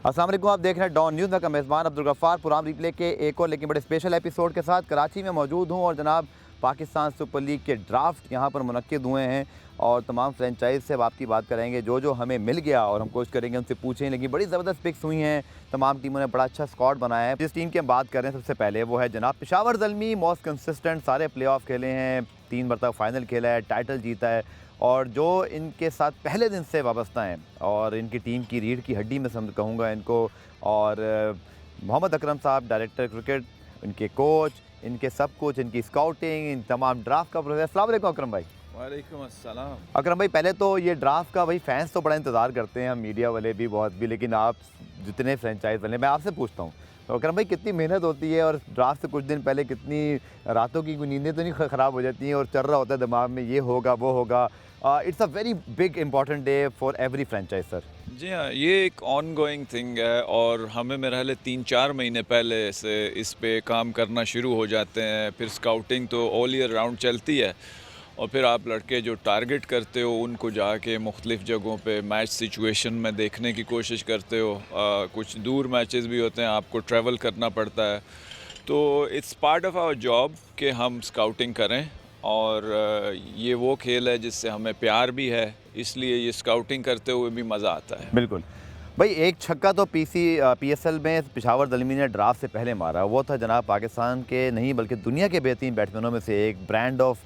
अस्सलाम वालेकुम, आप देख रहे हैं डॉन न्यूज़। का मेज़बान अब्दुल गफ्फार पुराम रिप्ले के एक और लेकिन बड़े स्पेशल एपिसोड के साथ कराची में मौजूद हूँ और जनाब पाकिस्तान सुपर लीग के ड्राफ्ट यहाँ पर मुनक्किद हुए हैं और तमाम फ्रेंचाइज से आपकी बात करेंगे जो हमें मिल गया और हम कोशिश करेंगे उनसे पूछें। लेकिन बड़ी ज़बरदस्त पिक्स हुई हैं, तमाम टीमों ने बड़ा अच्छा स्क्वाड बनाया है। जिस टीम की हम बात कर रहे हैं सबसे पहले वो है जनाब पेशावर ज़ल्मी। मोस्ट कंसिस्टेंट, सारे प्ले ऑफ खेले हैं, 3 मरतबा फाइनल खेला है, टाइटल जीता है और जो इनके साथ पहले दिन से वाबस्ता हैं और इनकी टीम की रीढ़ की हड्डी में कहूँगा इनको। और मोहम्मद अकरम साहब डायरेक्टर क्रिकेट, इनके कोच, इनके सब कुछ, इनकी स्काउटिंग, इन तमाम ड्राफ्ट का प्रोसेस। अस्सलाम वालेकुम अकरम भाई। वालेकुम अस्सलाम। अकरम भाई, पहले तो ये ड्राफ्ट का भाई फैंस तो बड़ा इंतज़ार करते हैं, हम मीडिया वाले भी बहुत भी, लेकिन आप जितने फ्रेंचाइज वाले, मैं आपसे पूछता हूँ तो अकरम भाई कितनी मेहनत होती है और ड्राफ्ट से कुछ दिन पहले कितनी रातों की नींदें तो नहीं ख़राब हो जाती हैं और चल रहा होता है दिमाग में ये होगा वो होगा। It's a very big important day for every franchise sir. जी हाँ, ये एक ऑन गोइंग थिंग है और हमें मेरे ख्याल 3-4 महीने पहले से इस पे काम करना शुरू हो जाते हैं। फिर स्काउटिंग तो ऑल ईयर राउंड चलती है और फिर आप लड़के जो टारगेट करते हो उनको जाके मुख्तलिफ़ जगहों पे मैच सिचुएशन में देखने की कोशिश करते हो। कुछ दूर मैचेस भी होते हैं, आपको ट्रैवल करना पड़ता है, तो it's part of our job कि हम स्काउटिंग करें। और ये वो खेल है जिससे हमें प्यार भी है, इसलिए ये स्काउटिंग करते हुए भी मज़ा आता है। बिल्कुल भाई, एक छक्का तो PSL में पेशावर ज़ल्मी ने ड्राफ्ट से पहले मारा, वो था जनाब पाकिस्तान के नहीं बल्कि दुनिया के बेहतरीन बैट्समैनों में से एक, ब्रांड ऑफ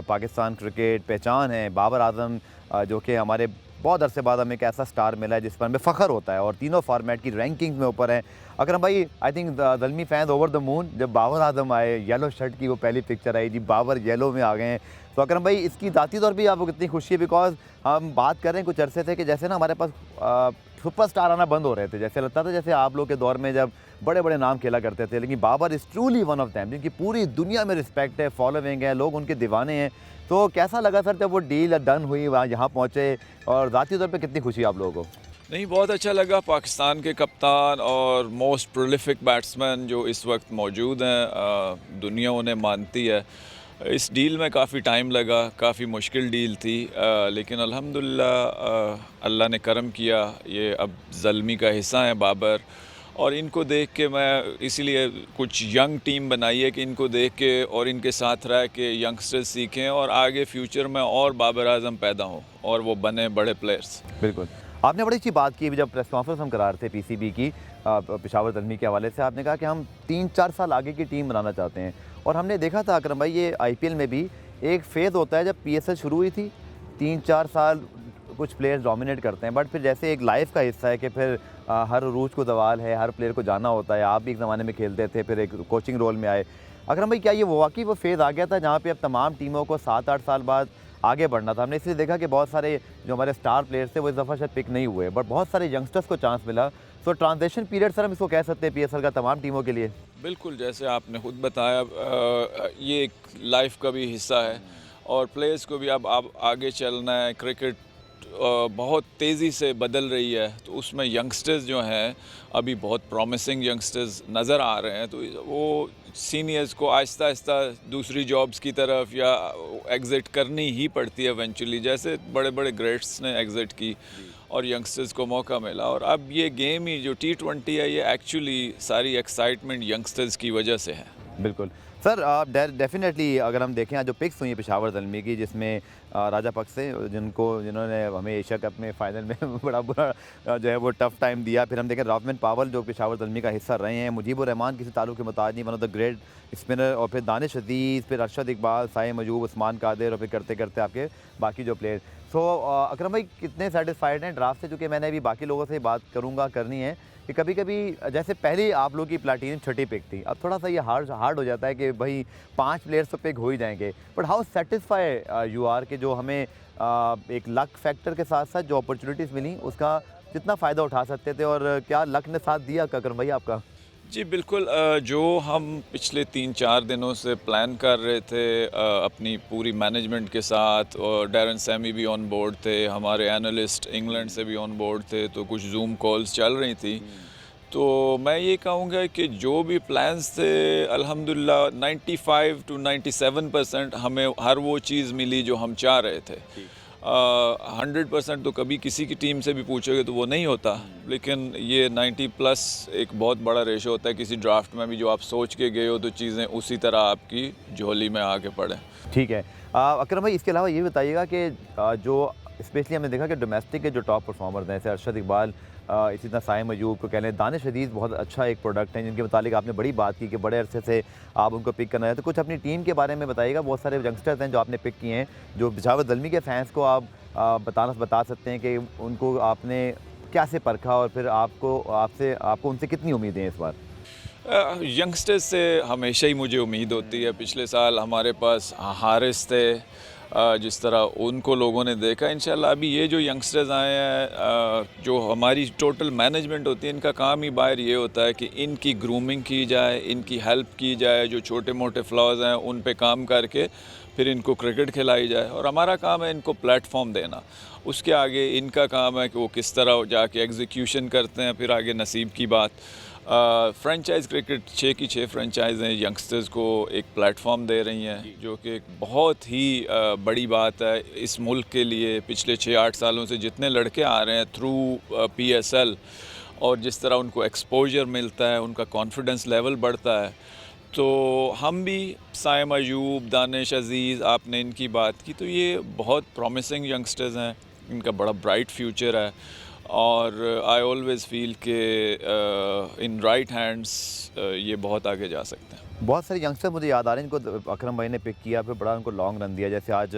पाकिस्तान क्रिकेट पहचान है बाबर आजम, जो कि हमारे बहुत अरसे बाद हमें एक ऐसा स्टार मिला है जिस पर हमें फ़ख्र होता है और तीनों फॉर्मेट की रैंकिंग में ऊपर है। अकरम भाई, I think Zalmi fans over the moon जब बाबर आजम आए, येलो शर्ट की वो पहली पिक्चर आई जी, बाबर येलो में आ गए हैं। तो अकरम भाई, इसकी ज़ाती तौर पर आपको कितनी खुशी है? बिकॉज हम बात कर रहे हैं कुछ अरसे से कि जैसे ना हमारे पास सुपरस्टार आना बंद हो रहे थे, जैसे लगता था जैसे आप लोग के दौर में जब बड़े बड़े नाम खेला करते थे, लेकिन Babar is truly one of them, जिनकी पूरी दुनिया में रिस्पेक्ट है, फॉलोइंग है, लोग उनके दीवाने हैं। तो कैसा लगा सर जब वो डील डन हुई, वहाँ यहाँ पहुँचे और ज़ाती तौर पे कितनी खुशी आप लोगों को? नहीं, बहुत अच्छा लगा। पाकिस्तान के कप्तान और मोस्ट प्रोलिफिक बैट्समैन जो इस वक्त मौजूद हैं, दुनिया उन्हें मानती है। इस डील में काफ़ी टाइम लगा, काफ़ी मुश्किल डील थी, लेकिन अल्हम्दुलिल्लाह अल्लाह ने करम किया। ये अब ज़ल्मी का हिस्सा है बाबर, और इनको देख के मैं इसीलिए कुछ यंग टीम बनाई है कि इनको देख के और इनके साथ रह के यंगस्टर्स सीखें और आगे फ्यूचर में और बाबर आजम पैदा हों और वो बने बड़े प्लेयर्स। बिल्कुल, आपने बड़ी अच्छी बात की जब प्रेस कॉन्फ्रेंस हम करा रहे थे PCB की पेशावर ज़ल्मी के हवाले से। आपने कहा कि हम 3-4 साल आगे की टीम बनाना चाहते हैं और हमने देखा था अकरम भाई, ये IPL में भी एक फेज़ होता है जब PSL शुरू हुई थी, 3-4 साल कुछ प्लेयर्स डोमिनेट करते हैं, बट फिर जैसे एक लाइफ का हिस्सा है कि फिर हर रूज को सवाल है, हर प्लेयर को जाना होता है। आप भी एक ज़माने में खेलते थे, फिर एक कोचिंग रोल में आए। अकरम भाई, क्या ये वाकई वो फेज़ आ गया था जहाँ पे अब तमाम टीमों को 7-8 साल बाद आगे बढ़ना था? हमने इसलिए देखा कि बहुत सारे जो हमारे स्टार प्लेयर्स थे वो इस दफ़ा शायद पिक नहीं हुए, बट बहुत सारे यंगस्टर्स को चांस मिला। सो ट्रांजिशन पीरियड सर हम इसको कह सकते हैं PSL का तमाम टीमों के लिए? बिल्कुल, जैसे आपने खुद बताया, ये एक लाइफ का भी हिस्सा है और प्लेयर्स को भी अब आगे चलना है। क्रिकेट बहुत तेज़ी से बदल रही है, तो उसमें यंगस्टर्स जो हैं अभी बहुत प्रॉमिसिंग यंगस्टर्स नज़र आ रहे हैं, तो वो सीनियर्स को आहिस्ता आहिस्ता दूसरी जॉब्स की तरफ या एग्ज़िट करनी ही पड़ती है इवेंचुअली, जैसे बड़े बड़े ग्रेट्स ने एग्ज़िट की और यंगस्टर्स को मौका मिला। और अब ये गेम ही जो T20 है, ये एक्चुअली सारी एक्साइटमेंट यंगस्टर्स की वजह से है। बिल्कुल सर, डेफिनेटली अगर हम देखें जो पिक्स हुई हैं पेशावर ज़ल्मी की, जिसमें राजा पक्ष से जिन्होंने हमें एशिया कप में फ़ाइनल में बड़ा बुरा जो है वो टफ़ टाइम दिया। फिर हम देखें रॉफमैन पावल जो पेशावर ज़ल्मी का हिस्सा रहे हैं, मुजीबुर रहमान किसी ताल्लुक़ के मुताबिक नहीं, one of the great spinner, और फिर दानिश अजीज़, फिर अरशद इकबाल, साइम मजूब, उस्मान कादिर और फिर करते करते आपके बाकी जो प्लेयर। सो अकरम भाई, कितने सेटिस्फाइड हैं ड्राफ्ट से? चूँकि मैंने अभी बाकी लोगों से बात करनी है कि कभी कभी जैसे पहले आप लोग की प्लाटीनियम छठी पिक थी, अब थोड़ा सा ये हार्ड हो जाता है कि भाई 5 प्लेयर्स तो पिक हो ही जाएंगे, but how satisfy you are कि जो हमें एक लक फैक्टर के साथ साथ जो अपॉर्चुनिटीज़ मिली उसका जितना फ़ायदा उठा सकते थे, और क्या लक ने साथ दिया अकरम भाई आपका? जी बिल्कुल, जो हम पिछले 3-4 दिनों से प्लान कर रहे थे अपनी पूरी मैनेजमेंट के साथ, और डैरन सैमी भी ऑन बोर्ड थे, हमारे एनालिस्ट इंग्लैंड से भी ऑन बोर्ड थे, तो कुछ जूम कॉल्स चल रही थी। तो मैं ये कहूँगा कि जो भी प्लान्स थे अल्हम्दुलिल्लाह 95 to 97% हमें हर वो चीज़ मिली जो हम चाह रहे थे। 100% तो कभी किसी की टीम से भी पूछोगे तो वो नहीं होता, लेकिन ये 90+ एक बहुत बड़ा रेशो होता है किसी ड्राफ्ट में भी। जो आप सोच के गए हो तो चीज़ें उसी तरह आपकी झोली में आके पड़े। ठीक है। अकरम भाई, इसके अलावा ये बताइएगा कि जो स्पेशली हमने देखा कि डोमेस्टिक के जो टॉप परफॉर्मर्स हैं, जैसे अरशद इकबाल, इसी तरह साइम अयूब को कह लें, दानिश अजीज़ बहुत अच्छा एक प्रोडक्ट है जिनके मुतालिक आपने बड़ी बात की कि बड़े अरसे से आप उनको पिक करना है। तो कुछ अपनी टीम के बारे में बताइएगा। बहुत सारे यंगस्टर्स हैं जो आपने पिक किए हैं, जो पिशावर ज़ल्मी के फैंस को आप बता सकते हैं कि उनको आपने कैसे परखा और फिर आपको उनसे कितनी उम्मीदें हैं इस बार? यंगस्टर्स से हमेशा ही मुझे उम्मीद होती है। पिछले साल हमारे पास हारिस थे, जिस तरह उनको लोगों ने देखा। इंशाल्लाह अभी ये जो यंगस्टर्स आए हैं, जो हमारी टोटल मैनेजमेंट होती है, इनका काम ही बाहर ये होता है कि इनकी ग्रूमिंग की जाए, इनकी हेल्प की जाए, जो छोटे मोटे फ्लॉज हैं उन पे काम करके फिर इनको क्रिकेट खिलाई जाए। और हमारा काम है इनको प्लेटफॉर्म देना। उसके आगे इनका काम है कि वो किस तरह जाके एग्जीक्यूशन करते हैं, फिर आगे नसीब की बात। फ्रेंचाइज क्रिकेट 6 की 6 फ्रेंचाइज़ें यंगस्टर्स को एक प्लेटफॉर्म दे रही हैं, जो कि एक बहुत ही बड़ी बात है इस मुल्क के लिए। पिछले 6-8 सालों से जितने लड़के आ रहे हैं थ्रू PSL, और जिस तरह उनको एक्सपोजर मिलता है, उनका कॉन्फिडेंस लेवल बढ़ता है। तो हम भी, साइम अयूब, दानिश अजीज़, आपने इनकी बात की, तो ये बहुत प्रॉमिसिंग यंगस्टर्स हैं, इनका बड़ा ब्राइट फ्यूचर है। और आई ऑलवेज़ फील के इन राइट हैंड्स ये बहुत आगे जा सकते हैं। बहुत सारे यंगस्टर मुझे याद आ रहे हैं जिनको अकरम भाई ने पिक किया, फिर बड़ा उनको लॉन्ग रन दिया। जैसे आज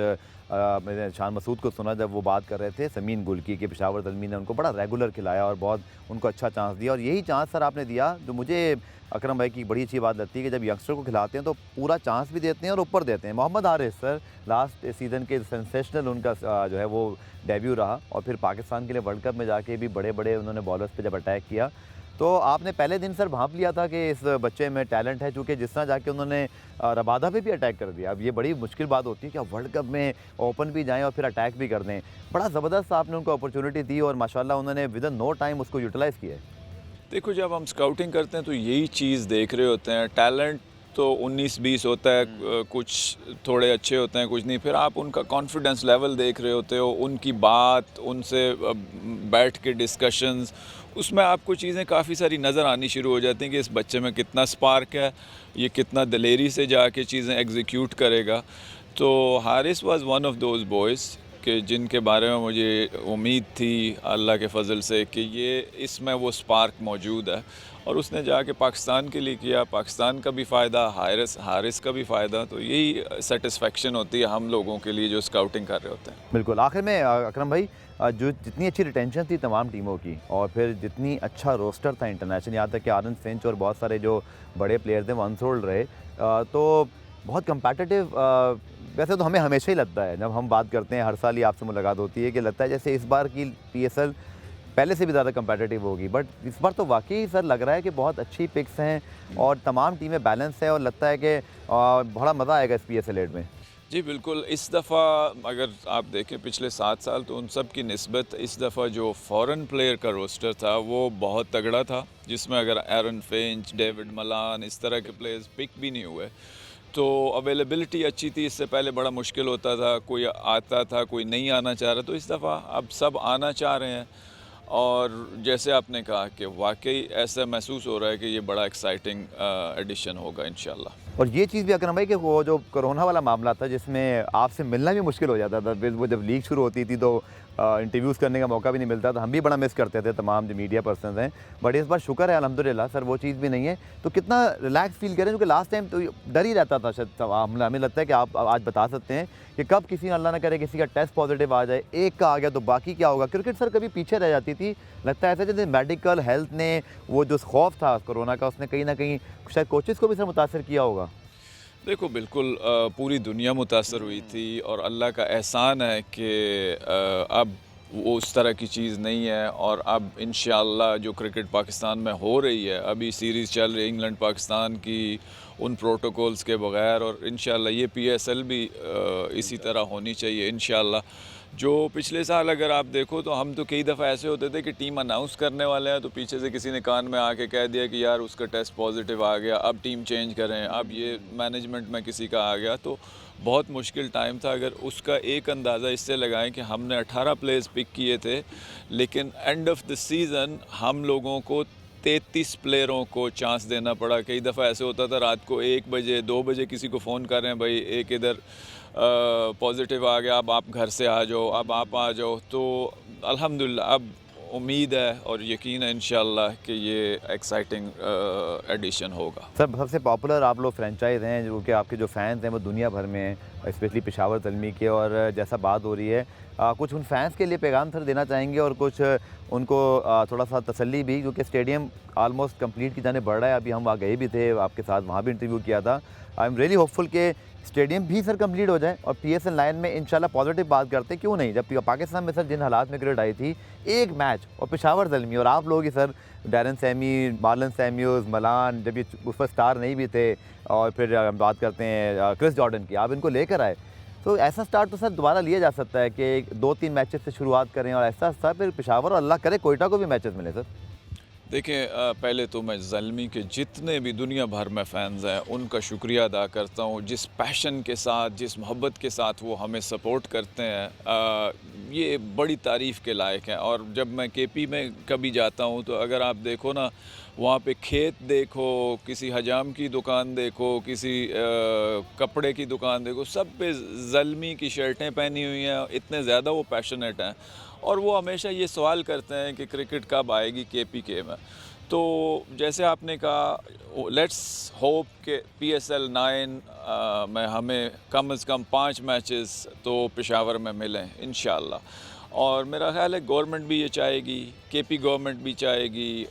मैंने शान मसूद को सुना जब वो बात कर रहे थे समीन गुल की, कि पेशावर ज़ल्मी ने उनको बड़ा रेगुलर खिलाया और बहुत उनको अच्छा चांस दिया। और यही चांस सर आपने दिया, जो मुझे अकरम भाई की बड़ी अच्छी बात लगती है कि जब यंगस्टर को खिलाते हैं तो पूरा चांस भी देते हैं और ऊपर देते हैं। Mohammad Haris sir last season के सेंसेशनल उनका जो है वो डेब्यू रहा, और फिर पाकिस्तान के लिए वर्ल्ड कप में जाके भी बड़े बड़े उन्होंने बॉलर्स पे जब अटैक किया, तो आपने पहले दिन सर भांप लिया था कि इस बच्चे में टैलेंट है, चूँकि जिस तरह जाके उन्होंने रबादा पे भी अटैक कर दिया। अब ये बड़ी मुश्किल बात होती है कि आप वर्ल्ड कप में ओपन भी जाएं और फिर अटैक भी कर दें। बड़ा ज़बरदस्त आपने उनको अपॉर्चुनिटी दी और माशाल्लाह उन्होंने विद इन नो टाइम उसको यूटिलाइज़ किया है। देखो, जब हम स्काउटिंग करते हैं तो यही चीज़ देख रहे होते हैं। टैलेंट तो 19-20 होता है, कुछ थोड़े अच्छे होते हैं, कुछ नहीं। फिर आप उनका कॉन्फिडेंस लेवल देख रहे होते हो, उनकी बात, उनसे बैठ के डिस्कशंस, उसमें आपको चीज़ें काफ़ी सारी नज़र आनी शुरू हो जाती हैं कि इस बच्चे में कितना स्पार्क है, ये कितना दिलेरी से जाके चीज़ें एग्जीक्यूट करेगा। तो Haris was one of those boys कि जिनके बारे में मुझे उम्मीद थी अल्लाह के फ़ज़ल से कि ये इसमें वो स्पार्क मौजूद है, और उसने जाके पाकिस्तान के लिए किया। पाकिस्तान का भी फ़ायदा, हारिस का भी फ़ायदा। तो यही सेटिस्फेक्शन होती है हम लोगों के लिए जो स्काउटिंग कर रहे होते हैं। बिल्कुल। आखिर में अकरम भाई, जो जितनी अच्छी रिटेंशन थी तमाम टीमों की, और फिर जितनी अच्छा रोस्टर था इंटरनेशनल, यहाँ तक कि आरन फिंच और बहुत सारे जो बड़े प्लेयर थे वो अनसोल्ड रहे, तो बहुत कम्पैटिटिव। वैसे तो हमें हमेशा ही लगता है, जब हम बात करते हैं, हर साल ही आपसे मुलाकात होती है, कि लगता है जैसे इस बार की PSL पहले से भी ज़्यादा कम्पैटिटिव होगी। बट इस बार तो वाकई सर लग रहा है कि बहुत अच्छी पिक्स हैं और तमाम टीमें बैलेंस है, और लगता है कि बड़ा मज़ा आएगा इस PSL 8 में। जी बिल्कुल। इस दफ़ा अगर आप देखें पिछले 7 साल, तो उन सब की निस्बत इस दफ़ा जो फ़ॉरेन प्लेयर का रोस्टर था वो बहुत तगड़ा था, जिसमें अगर एरन फिंच, डेविड मलान, इस तरह के प्लेयर्स पिक भी नहीं हुए। तो अवेलेबिलिटी अच्छी थी। इससे पहले बड़ा मुश्किल होता था, कोई आता था, कोई नहीं आना चाह रहा। तो इस दफ़ा अब सब आना चाह रहे हैं, और जैसे आपने कहा कि वाकई ऐसा महसूस हो रहा है कि ये बड़ा एक्साइटिंग एडिशन होगा इंशाल्लाह। और ये चीज़ भी अकरम भाई कि वो जो कोरोना वाला मामला था, जिसमें आपसे मिलना भी मुश्किल हो जाता था, फिर वो जब लीग शुरू होती थी तो इंटरव्यूज़ करने का मौका भी नहीं मिलता था। हम भी बड़ा मिस करते थे तमाम जो मीडिया पर्सन्स हैं। बट इस बार शुक्र है अल्हम्दुलिल्लाह सर वो चीज़ भी नहीं है। तो कितना रिलैक्स फील करें, क्योंकि लास्ट टाइम तो डर ही रहता था शायद। हमें लगता है कि आप आज बता सकते हैं कि कब किसी अल्लाह ना करे किसी का टेस्ट पॉजिटिव आ जाए, एक का आ गया तो बाकी क्या होगा। क्रिकेट सर कभी पीछे रह जाती थी, लगता है ऐसा जैसे मेडिकल हेल्थ ने वो जो खौफ था कोरोना का, उसने कहीं ना कहीं शायद कोचेज़ को भी सर मुतासर किया होगा। देखो बिल्कुल, पूरी दुनिया मुतासर हुई थी, और अल्लाह का एहसान है कि अब वो उस तरह की चीज़ नहीं है। और अब इंशाअल्लाह जो क्रिकेट पाकिस्तान में हो रही है, अभी सीरीज़ चल रही है इंग्लैंड पाकिस्तान की, उन प्रोटोकॉल्स के बगैर, और इंशाअल्लाह ये PSL भी इसी तरह होनी चाहिए इंशाअल्लाह। जो पिछले साल अगर आप देखो तो हम तो कई दफ़ा ऐसे होते थे कि टीम अनाउंस करने वाले हैं तो पीछे से किसी ने कान में आके कह दिया कि यार उसका टेस्ट पॉजिटिव आ गया, अब टीम चेंज करें, अब ये मैनेजमेंट में किसी का आ गया। तो बहुत मुश्किल टाइम था। अगर उसका एक अंदाज़ा इससे लगाएं कि हमने 18 प्लेयर्स पिक किए थे, लेकिन एंड ऑफ द सीज़न हम लोगों को 33 प्लेयरों को चांस देना पड़ा। कई दफ़ा ऐसे होता था रात को 1 बजे 2 बजे किसी को फ़ोन कर रहे हैं, भाई एक इधर पॉजिटिव आ गया, अब आप घर से आ जाओ, अब आप आ जाओ। तो अल्हम्दुलिल्लाह अब उम्मीद है और यकीन है इंशाल्लाह कि ये एक्साइटिंग एडिशन होगा। सर सबसे पॉपुलर आप लोग फ्रेंचाइज़ हैं, जो कि आपके जो फैंस हैं वो दुनिया भर में हैं, स्पेशली पेशावर ज़ल्मी के। और जैसा बात हो रही है, कुछ उन फैंस के लिए पैगाम सर देना चाहेंगे और कुछ उनको थोड़ा सा तसल्ली भी, क्योंकि स्टेडियम ऑलमोस्ट कंप्लीट की जाने बढ़ रहा है। अभी हम वहाँ गए भी थे, आपके साथ वहाँ भी इंटरव्यू किया था। आई एम रियली होपफुल कि स्टेडियम भी सर कंप्लीट हो जाए और PSL 9 में इंशाल्लाह पॉजिटिव बात करते, क्यों नहीं। जब पाकिस्तान में सर जिन हालात में क्रिकेट आई थी, एक मैच और पेशावर ज़ल्मी और आप लोग ही sir, Darren Sammy, Marlon Samuels, Malan, जब ये उस पर स्टार नहीं भी थे, और फिर हम बात करते हैं क्रिस जॉर्डन की, आप इनको लेकर आए। तो ऐसा स्टार्ट तो सर दोबारा लिया जा सकता है कि 2-3 मैचेस से शुरुआत करें और ऐसा सर फिर पेशावर और अल्लाह करे कोयटा को भी मैचेस मिले सर। देखिए पहले तो मैं ज़ल्मी के जितने भी दुनिया भर में फ़ैन्स हैं उनका शुक्रिया अदा करता हूँ। जिस पैशन के साथ, जिस मोहब्बत के साथ वो हमें सपोर्ट करते हैं, ये बड़ी तारीफ़ के लायक हैं। और जब मैं KP में कभी जाता हूँ तो अगर आप देखो ना, वहाँ पे खेत देखो, किसी हजाम की दुकान देखो, किसी कपड़े की दुकान देखो, सब पे ज़ल्मी की शर्टें पहनी हुई हैं। इतने ज़्यादा वो पैशनेट हैं और वो हमेशा ये सवाल करते हैं कि क्रिकेट कब आएगी KPK में। तो जैसे आपने कहा, लेट्स होप कि PSL 9 में हमें कम से कम 5 मैचेस तो पेशावर में मिलें इंशाल्लाह। और मेरा ख़्याल है गवर्नमेंट भी ये चाहेगी, KP गवर्नमेंट भी चाहेगी,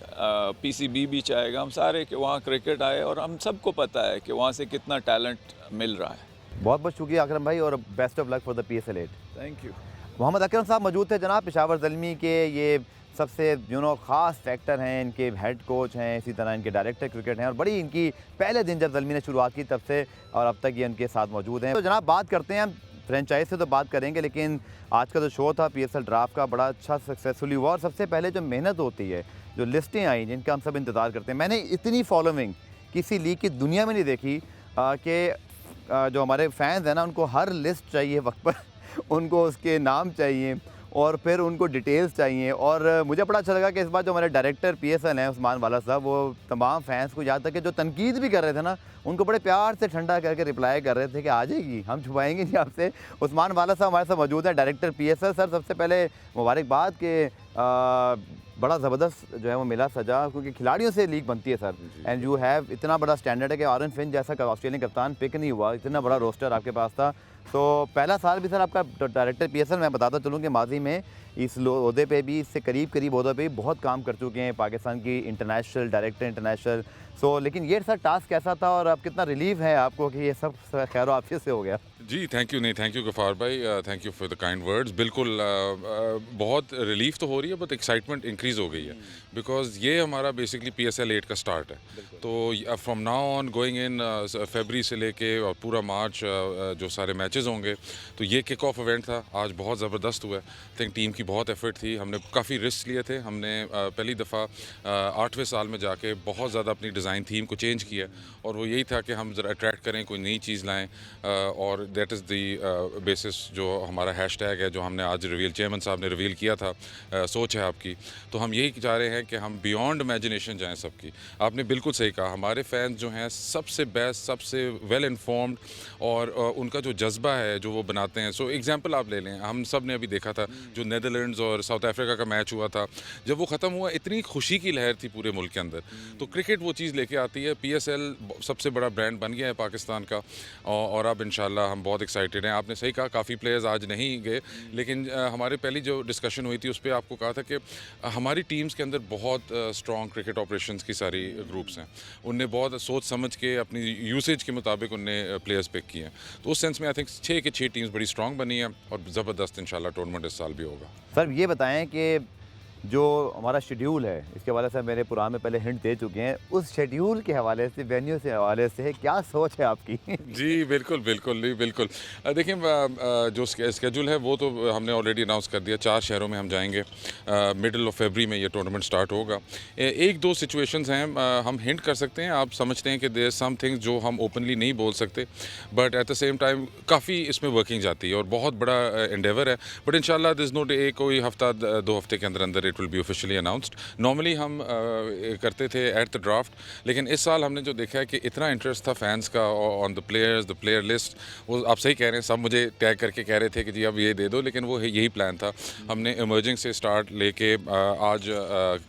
PCB भी चाहेगा, हम सारे कि वहाँ क्रिकेट आए। और हम सबको पता है कि वहाँ से कितना टैलेंट मिल रहा है। बहुत बहुत शुक्रिया अकरम भाई और best of luck for the PSL 8। Thank you. Mohammad Akram sahab मौजूद थे जनाब, पेशावर ज़ल्मी के ये सबसे ख़ास फैक्टर हैं, इनके हेड कोच हैं, इसी तरह इनके डायरेक्टर क्रिकेट हैं, और बड़ी इनकी पहले दिन जब ज़ल्मी ने शुरुआत की तब से और अब तक ये इनके साथ मौजूद हैं। तो जनाब बात करते हैं हम फ्रेंचाइज से, तो बात करेंगे, लेकिन आज का जो शो था PSL ड्राफ्ट का बड़ा अच्छा सक्सेसफुली हुआ। और सबसे पहले जो मेहनत होती है, जो लिस्टें आई जिनका हम सब इंतज़ार करते हैं, मैंने इतनी फॉलोइंग किसी लीग की दुनिया में नहीं देखी कि जो हमारे फैंस हैं ना, उनको हर लिस्ट चाहिए वक्त पर उनको उसके नाम चाहिए और फिर उनको डिटेल्स चाहिए। और मुझे बड़ा अच्छा लगा कि इस बार जो हमारे डायरेक्टर PSL हैं उस्मान वाला साहब, वो तमाम फैंस को, यहाँ तक कि जो तनकीद भी कर रहे थे ना, उनको बड़े प्यार से ठंडा करके रिप्लाई कर रहे थे कि आ जाएगी, हम छुपाएंगे नहीं आपसे। उस्मान वाला साहब हमारे साथ मौजूद है, डायरेक्टर PSL। सर सबसे पहले मुबारकबाद कि बड़ा ज़बरदस्त जो है वो मिला सजा, क्योंकि खिलाड़ियों से लीग बनती है सर। एंड यू हैव इतना बड़ा स्टैंडर्ड है कि आरन फिंच जैसा ऑस्ट्रेलियन कप्तान पिक नहीं हुआ, इतना बड़ा रोस्टर आपके पास था। तो पहला साल भी सर आपका डायरेक्टर PSL, मैं बताता चलूँ कि माजी में इस ओहदे पे भी, इससे करीब ओहदे पे भी बहुत काम कर चुके हैं, पाकिस्तान की इंटरनेशनल डायरेक्टर इंटरनेशनल। सो लेकिन ये सर टास्क कैसा था और अब कितना रिलीफ है आपको कि ये सब खैर आफियत से हो गया? जी थैंक यू गफ़ार भाई, thank you for the kind words. बिल्कुल बहुत रिलीफ तो हो रही है, बट एक्साइटमेंट इंक्रीज़ हो गई है, बिकॉज़ ये हमारा बेसिकली PSL 8 का स्टार्ट है। तो from now on going in फरवरी से लेके और पूरा मार्च जो सारे मैचेस होंगे, तो ये किक ऑफ इवेंट था, आज बहुत ज़बरदस्त हुआ है। आई थिंक टीम की बहुत एफर्ट थी, हमने काफ़ी रिस्क लिए थे। हमने पहली दफ़ा 8वें साल में जाके बहुत ज़्यादा अपनी डिज़ाइन थीम को चेंज किया, और वो यही था कि हम ज़रा अट्रैक्ट करें, कोई नई चीज़ लाएँ, और दैट इज़ द बेसिस जो हमारा हैशटैग है, जो हमने आज रिवील, चेयरमैन साहब ने रिवील किया था, सोच है आपकी। तो हम यही चाह रहे हैं कि हम बियॉन्ड इमेजिनेशन जाएं सबकी। आपने बिल्कुल सही कहा, हमारे फैंस जो हैं सबसे बेस्ट, सबसे वेल इन्फॉर्म्ड, और उनका जो जज्बा है जो वो बनाते हैं। सो एग्जांपल आप ले लें, हम सब ने अभी देखा था जो नीदरलैंड्स और साउथ अफ्रीका का मैच हुआ था, जब वो ख़त्म हुआ इतनी खुशी की लहर थी पूरे मुल्क के अंदर। तो क्रिकेट वो चीज़ लेके आती है। PSL सबसे बड़ा ब्रांड बन गया है पाकिस्तान का, और अब इंशाल्लाह हम बहुत एक्साइटेड हैं। आपने सही कहा, काफ़ी प्लेयर्स आज नहीं गए, लेकिन हमारे पहली जो डिस्कशन हुई थी उस पर आपको कहा था कि हमारी टीम्स के अंदर बहुत स्ट्रॉन्ग क्रिकेट ऑपरेशंस की सारी ग्रुप्स हैं। उनने बहुत सोच समझ के अपनी यूसेज के मुताबिक उनने प्लेयर्स पिक किए हैं। तो उस सेंस में आई थिंक 6 की 6 टीम्स बड़ी स्ट्रॉन्ग बनी है, और ज़बरदस्त इंशाल्लाह टूर्नामेंट इस साल भी होगा। सर ये बताएं कि जो हमारा शेड्यूल है, इसके हवाले से मेरे प्रोग्राम में पहले हिंट दे चुके हैं, उस शेड्यूल के हवाले से, वेन्यू से हवाले से क्या सोच है आपकी? जी, बिल्कुल, बिल्कुल, नहीं बिल्कुल। देखिए जो स्केड्यूल है वो तो हमने ऑलरेडी अनाउंस कर दिया, 4 शहरों में हम जाएँगे। मिडल ऑफ फरवरी में ये टूर्नामेंट स्टार्ट होगा। 1-2 सिचुएशंस हैं, हम हिंट कर सकते हैं, आप समझते हैं कि देयर सम थिंग्स जो हम ओपनली नहीं बोल सकते, but at the same time काफ़ी इसमें वर्किंग जाती है और बहुत बड़ा एंडेवर है। बट इंशाल्लाह दिस नो डे, कोई हफ्ता 2 हफ्ते के अंदर it will be officially announced. Normally हम करते थे एट द ड्राफ्ट, लेकिन इस साल हमने जो देखा है कि इतना इंटरेस्ट था फैंस का on the players, the player list, वो आप सही कह रहे हैं, सब मुझे टैग करके कह रहे थे कि जी अब ये दे दो, लेकिन वो यही प्लान था। हमने इमर्जिंग से स्टार्ट लेके आज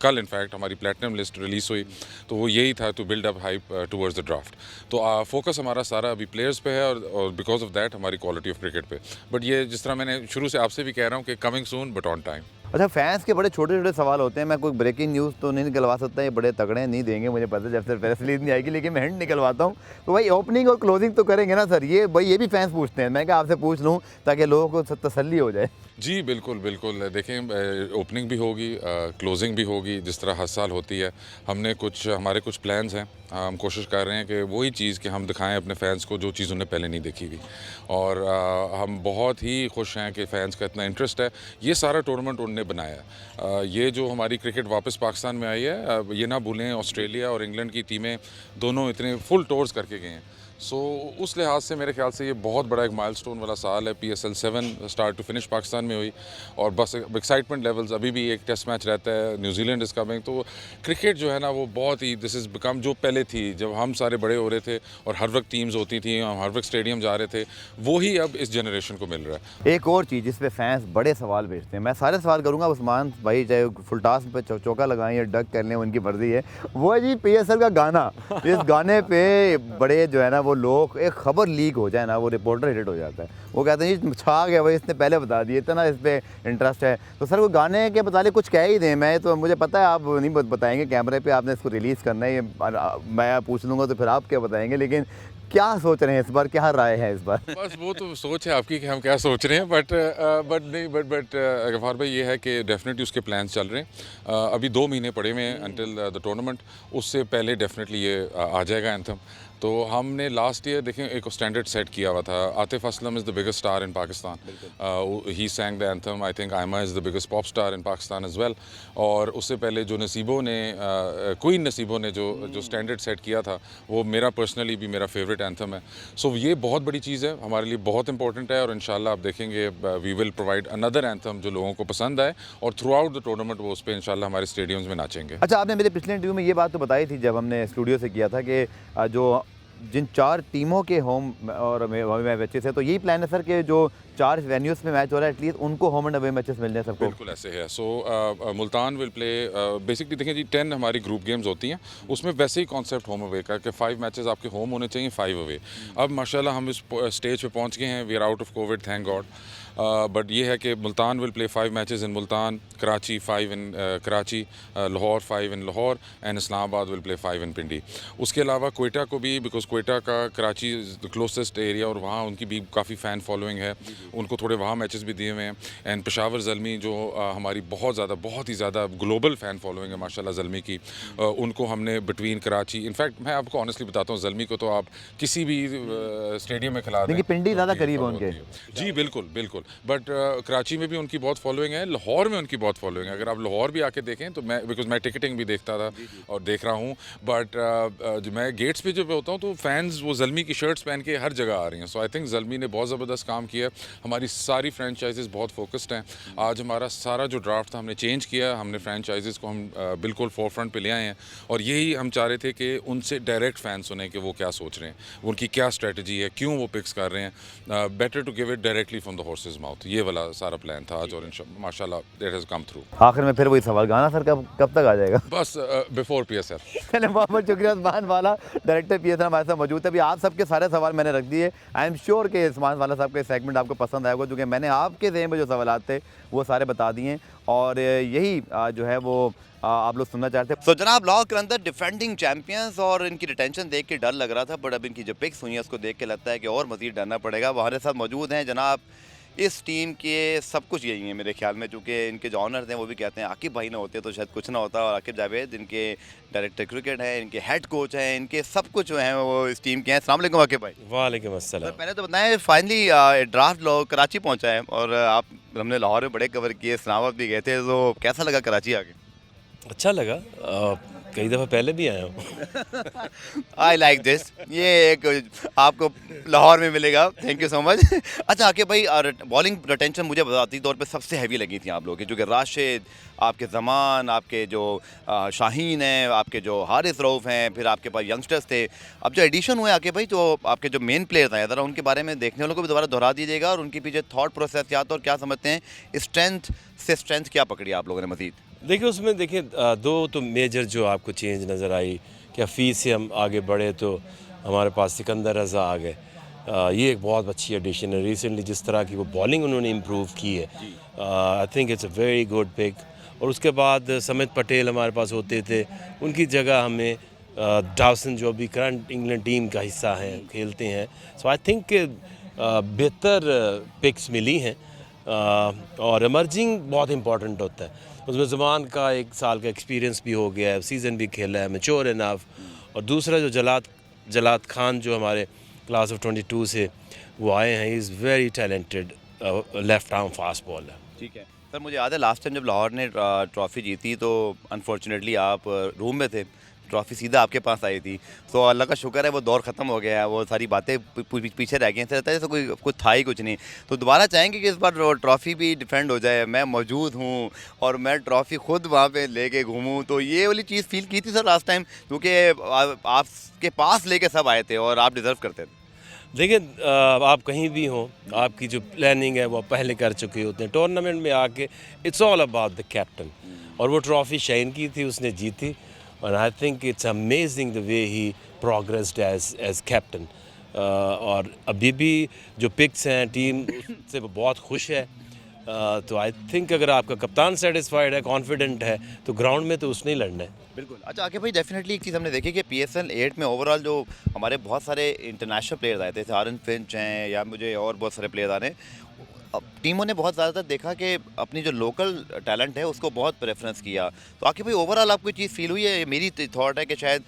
कल इनफैक्ट हमारी प्लेटिनम लिस्ट रिलीज़ हुई, तो वो यही था to build up hype towards the draft. तो फोकस हमारा सारा अभी प्लेयर्स पे है और बिकॉज ऑफ दैट हमारी क्वालिटी ऑफ क्रिकेट पे। बट ये जिस तरह मैंने शुरू से आपसे भी कह रहा हूँ कि coming soon but on time. अच्छा, फैंस के बड़े छोटे छोटे सवाल होते हैं, मैं कोई ब्रेकिंग न्यूज़ तो नहीं निकलवा सकता, ये बड़े तगड़े नहीं देंगे मुझे पता है, जब तक प्रेस रिलीज नहीं आएगी, लेकिन मैं हिंट निकलवाता हूँ। तो भाई ओपनिंग और क्लोजिंग तो करेंगे ना सर? ये भाई ये भी फैंस पूछते हैं, मैं क्या आपसे पूछ लूँ ताकि लोगों को तसल्ली हो जाए। जी बिल्कुल, बिल्कुल। देखें ओपनिंग भी होगी, क्लोजिंग भी होगी, जिस तरह हर साल होती है। हमारे कुछ प्लान्स हैं, हम कोशिश कर रहे हैं कि वही चीज़ कि हम दिखाएं अपने फैंस को जो चीज़ उन्हें पहले नहीं देखी हुई। और हम बहुत ही खुश हैं कि फैंस का इतना इंटरेस्ट है। ये सारा टूर्नामेंट उनने बनाया है। ये जो हमारी क्रिकेट वापस पाकिस्तान में आई है, ये ना भूलें ऑस्ट्रेलिया और इंग्लैंड की टीमें दोनों इतने फुल टूर्स करके गए हैं। सो उस लिहाज से मेरे ख्याल से ये बहुत बड़ा एक माइलस्टोन वाला साल है। PSL 7 start to finish Pakistan में हुई और बस एक्साइटमेंट लेवल्स, अभी भी एक टेस्ट मैच रहता है, न्यूजीलैंड इज कमिंग। तो क्रिकेट जो है ना वो बहुत ही दिस इज़ बिकम, जो पहले थी जब हम सारे बड़े हो रहे थे और हर वक्त टीम्स होती थी, हम हर वक्त स्टेडियम जा रहे थे, वो ही अब इस जनरेशन को मिल रहा है। एक और चीज़ जिस पे फैंस बड़े सवाल भेजते हैं, मैं सारे सवाल करूंगा, उस्मान भाई चाहे फुलटास पे चौका लगाएं या डक कर लें, उनकी मर्जी है। वो है जी PSL का गाना। इस गाने पे बड़े जो है ना वो लोग, एक खबर लीक हो जाए ना, वो रिपोर्टर हिट हो जाता है, वो कहते हैं जी छा गया भाई, इसने पहले बता दिया, इतना इस पर इंटरेस्ट है। तो सर वो गाने के बता कुछ कह ही दें, मैं तो मुझे पता है आप नहीं बताएंगे कैमरे पे, आपने इसको रिलीज़ करना है, ये मैं पूछ लूँगा तो फिर आप क्या बताएंगे, लेकिन क्या सोच रहे हैं इस बार, क्या राय है इस बार? बस वो तो सोच है आपकी कि हम क्या सोच रहे हैं, बट गफ़ार भाई ये है कि डेफिनेटली उसके प्लान्स चल रहे हैं। अभी 2 महीने पड़े हुए हैं अंटिल द टूर्नामेंट, उससे पहले डेफिनेटली ये आ जाएगा एंथम। तो हमने लास्ट ईयर देखें एक स्टैंडर्ड सेट किया हुआ था। Atif Aslam is the biggest star in Pakistan, he sang the anthem. I think Aima is the biggest pop star in Pakistan as well. और उससे पहले जो क्वीन नसीबो ने जो स्टैंडर्ड सेट किया था, वो मेरा पर्सनली भी मेरा फेवरेट एंथम है। सो ये बहुत बड़ी चीज़ है, हमारे लिए बहुत इंपॉर्टेंट है और इंशाल्लाह आप देखेंगे we will provide another anthem जो लोगों को पसंद आए और थ्रू आउट द टूर्नामेंट वो उस पर इंशाल्लाह हमारे स्टेडियम्स में नाचेंगे। अच्छा, आपने मेरे पिछले इंटरव्यू में ये बात तो बताई थी जब हमने स्टूडियो से किया था कि जो जिन 4 टीमों के होम और अवे मैचेस है, तो यही प्लान है सर कि जो 4 वेन्यूज़ में मैच हो रहा है एटलीस्ट उनको होम एंड अवे मैचेस मिल जाए सबको? बिल्कुल ऐसे है। सो मुल्तान विल प्ले, बेसिकली देखें जी 10 हमारी ग्रुप गेम्स होती हैं, उसमें वैसे ही कॉन्सेप्ट होम अवे का कि 5 मैचेस आपके होम होने चाहिए, 5 अवे। अब माशाल्लाह हम इस स्टेज पे पहुंच गए हैं, we are out of COVID, thank god. But ये है कि Multan will play 5 matches in Multan, Karachi 5 in Karachi, Lahore 5 in Lahore and Islamabad will play 5 in Pindi. उसके अलावा कोयटा को भी, बिकॉज कोयटा का Karachi is the closest area और वहाँ उनकी भी काफ़ी फ़ैन फॉलोइंग है, उनको थोड़े वहाँ मैचेस भी दिए हुए हैं। एंड पेशावर ज़ल्मी जो हमारी बहुत ही ज़्यादा ग्लोबल फ़ैन फॉलोइंग है माशाल्लाह ज़ल्मी की, उनको हमने बिटवीन कराची, इनफैक्ट मैं आपको ऑनेस्टली बताता हूँ, ज़ल्मी को तो आप किसी भी स्टेडियम में खिला दें, पिंडी ज़्यादा करीब है उनके। जी बिल्कुल बिल्कुल। बट कराची में भी उनकी बहुत फॉलोइंग है, लाहौर में उनकी बहुत फॉलोइंग है। अगर आप लाहौर भी आके देखें तो बिकॉज मैं टिकटिंग भी देखता था और देख रहा हूँ, बट जो मैं गेट्स पे जब होता हूँ तो फैंस वो ज़ल्मी की शर्ट्स पहन के हर जगह आ रही हैं। सो आई थिंक ज़ल्मी ने बहुत ज़बरदस्त काम किया। हमारी सारी फ्रेंचाइजेज़ बहुत फोकस्ड हैं। आज हमारा सारा जो ड्राफ्ट था हमने चेंज किया, हमने फ्रेंचाइजेज़ को हम बिल्कुल फोर फ्रंट पे ले आए हैं और यही हम चाह रहे थे कि उनसे डायरेक्ट फैन सुने कि वो क्या सोच रहे हैं, उनकी क्या स्ट्रेटजी है, क्यों वो पिक्स कर रहे हैं। Better to give it directly from the horse's mouth, ये वाला सारा प्लान था आज और माशाल्लाह दैट हैज़ कम थ्रू। आखिर में फिर वही सवाल, गाना सर कब तक आ जाएगा? बस बिफोर PSL। चले, बहुत शुक्रिया उस्मान वाला, डायरेक्टर PSL हमारे साथ मौजूद है। अभी आप सबके सारे सवाल मैंने रख दिए। आई एम श्योर कि उस्मान वाला साहब का सेगमेंट आपको पसंद आएगा, क्योंकि मैंने आपके ज़हन में जो सवाल थे वो सारे बता दिए और यही जो है वो आप लोग सुनना चाहते हैं। तो जनाब लाहौर कलंदर डिफेंडिंग चैंपियंस, और इनकी रिटेंशन देख के डर लग रहा था, बट अब इनकी जो पिक्स हुई हैं उसको देख के लगता है कि और मज़ीद डरना पड़ेगा। वो हमारे साथ मौजूद हैं जनाब इस टीम के सब कुछ यही है मेरे ख्याल में, चूँकि इनके जो ऑनर्स हैं वो भी कहते हैं आकिब भाई ना होते तो शायद कुछ ना होता, और आकिब जावेद इनके डायरेक्टर क्रिकेट हैं, इनके हेड कोच हैं, इनके सब कुछ जो हैं वो इस टीम के हैं। अस्सलाम वालेकुम आकिब भाई। वालेकुम सर अस्सलाम। पहले तो बताएं, फाइनली ड्राफ्ट लोग कराची पहुंचा है और आप, हमने लाहौर में बड़े कवर किए, इस्लामाबाद भी गए थे, तो कैसा लगा कराची आके? अच्छा लगा, कई दफ़ा पहले भी आया हूँ। आई लाइक दिस, ये एक आपको लाहौर में मिलेगा। Thank you so much. अच्छा आके भाई, बॉलिंग रोटेशन मुझे बताती तौर पे सबसे हैवी लगी थी आप लोगों की, जो कि राशिद, आपके ज़मान, आपके जो शाहीन हैं, आपके जो हारिस रऊफ़ हैं, फिर आपके पास यंगस्टर्स थे। अब जो एडिशन हुए आके भाई, जो आपके जो मेन प्लेयर्स हैं, ज़रा उनके बारे में देखने वालों को भी दोबारा दोहरा दीजिएगा, और उनके पीछे थॉट प्रोसेस क्या था और क्या समझते हैं स्ट्रेंथ से स्ट्रेंथ क्या पकड़ी आप लोगों ने मज़ीद? देखिए उसमें देखिए दो तो मेजर जो आपको चेंज नज़र आई कि हफीज़ से हम आगे बढ़े तो हमारे पास सिकंदर रज़ा आ गए। ये एक बहुत अच्छी एडिशन है। रिसेंटली जिस तरह की वो बॉलिंग उन्होंने इम्प्रूव की है, I think it's a very good pick. और उसके बाद समित पटेल हमारे पास होते थे, उनकी जगह हमें डावसन जो अभी करंट इंग्लैंड टीम का हिस्सा हैं, खेलते हैं। सो आई थिंक बेहतर पिक्स मिली हैं। और इमर्जिंग बहुत इंपॉर्टेंट होता है, उसमें ज़मान का 1 साल का एक्सपीरियंस भी हो गया है, सीज़न भी खेला है, मैच्योर इनफ। और दूसरा जो जलाद खान जो हमारे क्लास ऑफ 22 से वो आए हैं, is very talented left arm fast bowler. ठीक है सर, मुझे याद है लास्ट टाइम जब लाहौर ने ट्रॉफ़ी जीती तो अनफॉर्चुनेटली आप रूम में थे, ट्रॉफ़ी सीधा आपके पास आई थी। तो अल्लाह का शुक्र है वो दौर ख़त्म हो गया है, वो सारी बातें पीछे रह गई हैं। ऐसा रहता है जैसे कोई कुछ था ही कुछ नहीं। तो दोबारा चाहेंगे कि इस बार ट्रॉफ़ी भी डिफेंड हो जाए, मैं मौजूद हूँ और मैं ट्रॉफ़ी खुद वहाँ पे लेके घूमूँ। तो ये वाली चीज़ फील की थी सर लास्ट टाइम, क्योंकि आपके पास लेके सब आए थे और आप डिज़र्व करते थे। देखिए आप कहीं भी हों, आपकी जो प्लानिंग है वो आप पहले कर चुके होते हैं। टूर्नामेंट में आके it's all about the captain, और वो ट्रॉफ़ी शाइन की थी, उसने जीती। और I think it's amazing the way he progressed as captain. और अभी भी जो पिक्स हैं टीम से वो बहुत खुश है। तो आई थिंक अगर आपका कप्तान सेटिस्फाइड है, कॉन्फिडेंट है, तो ग्राउंड में तो उसने ही लड़ना है। बिल्कुल। अच्छा आके भाई, डेफिनेटली एक चीज़ हमने देखी कि PSL 8 में ओवरऑल जो हमारे बहुत सारे इंटरनेशनल प्लेयर्स आए थे, आरन फिंच हैं या मुझे और बहुत सारे प्लेयर आ रहे हैं, अब टीमों ने बहुत ज़्यादातर देखा कि अपनी जो लोकल टैलेंट है उसको बहुत प्रेफरेंस किया। तो आके भाई ओवरऑल आपको चीज़ फील हुई है? मेरी थॉट है कि शायद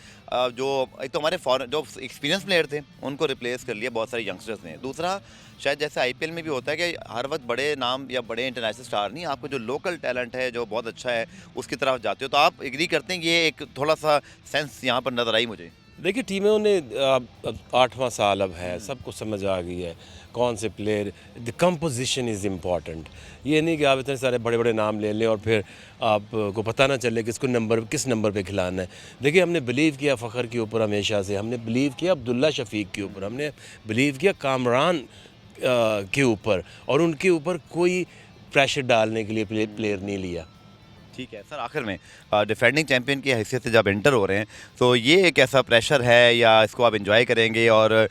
जो एक तो हमारे फॉरेन जो एक्सपीरियंस प्लेयर थे उनको रिप्लेस कर लिया बहुत सारे यंगस्टर्स ने। दूसरा शायद जैसे IPL में भी होता है कि हर वक्त बड़े नाम या बड़े इंटरनेशनल स्टार नहीं, आपको जो लोकल टैलेंट है जो बहुत अच्छा है उसकी तरफ जाते हो। तो आप एग्री करते हैं कि ये एक थोड़ा सा सेंस यहाँ पर नज़र आई मुझे? देखिए टीमों ने 8वां साल अब है, सबको समझ आ गई है कौन से player, the composition is important. ये नहीं कि आप इतने सारे बड़े बड़े नाम ले लें और फिर आपको पता ना चले कि किस नंबर पे खिलाना है। देखिए हमने बिलीव किया फ़खर के ऊपर हमेशा से, हमने बिलीव किया अब्दुल्ला शफीक के ऊपर, हमने बिलीव किया कामरान के ऊपर, और उनके ऊपर कोई प्रेशर डालने के लिए प्लेयर नहीं लिया। ठीक है सर, आखिर में डिफेंडिंग चैंपियन की हैसियत से जब एंटर हो रहे हैं तो ये एक ऐसा प्रेशर है या इसको आप एंजॉय करेंगे? और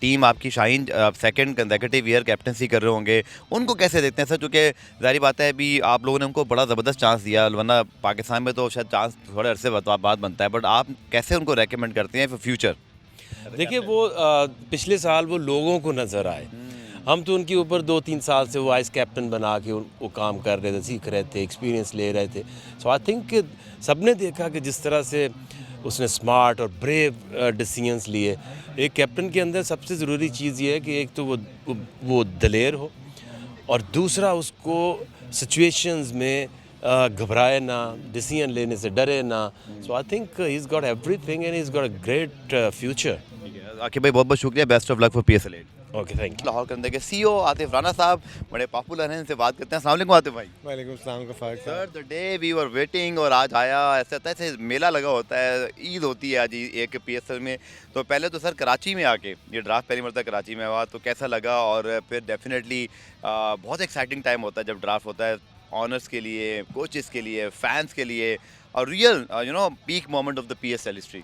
टीम आपकी Shaheen second consecutive year captaincy कर रहे होंगे, उनको कैसे देखते हैं सर? क्योंकि ज़ाहिर बात है अभी आप लोगों ने उनको बड़ा ज़बरदस्त चांस दिया, वरना पाकिस्तान में तो शायद चांस थोड़े अरसे बाद बनता है, बट आप कैसे उनको रेकमेंड करते हैं फॉर फ्यूचर? देखिए वो पिछले साल वो लोगों को नज़र आए, हम तो उनके ऊपर 2-3 साल से वो वाइस कैप्टन बना के वो काम कर रहे थे, सीख रहे थे, एक्सपीरियंस ले रहे थे। सो आई थिंक सबने देखा कि जिस तरह से उसने स्मार्ट और ब्रेव डिसीजंस लिए। एक कैप्टन के अंदर सबसे ज़रूरी चीज़ ये है कि एक तो वो दलेर हो, और दूसरा उसको सिचुएशंस में घबराए ना, डिसीजन लेने से डरे ना। So I think he is got everything and he is got a great future. Aqib भाई बहुत बहुत शुक्रिया, best of luck for PSL 8। Okay, thank you. Lahore करने के CEO आतिफ राना साहब बड़े पॉपुलर हैं, इनसे बात करते हैं। अस्सलाम वालेकुम आतिफ भाई। वालेकुम सलाम Ghaffar sir the day we were waiting, और आज आया। ऐसा होता है जैसे मेला लगा होता है, ईद होती है आज एक PSL में। तो पहले तो सर कराची में आके ये ड्राफ्ट पहली मरतबा कराची में हुआ, तो कैसा लगा? और फिर डेफिनेटली बहुत एक्साइटिंग टाइम होता है जब ड्राफ्ट होता है, ऑनर्स के लिए, कोचेस के लिए, फैंस के लिए, और real peak moment of the PSL history.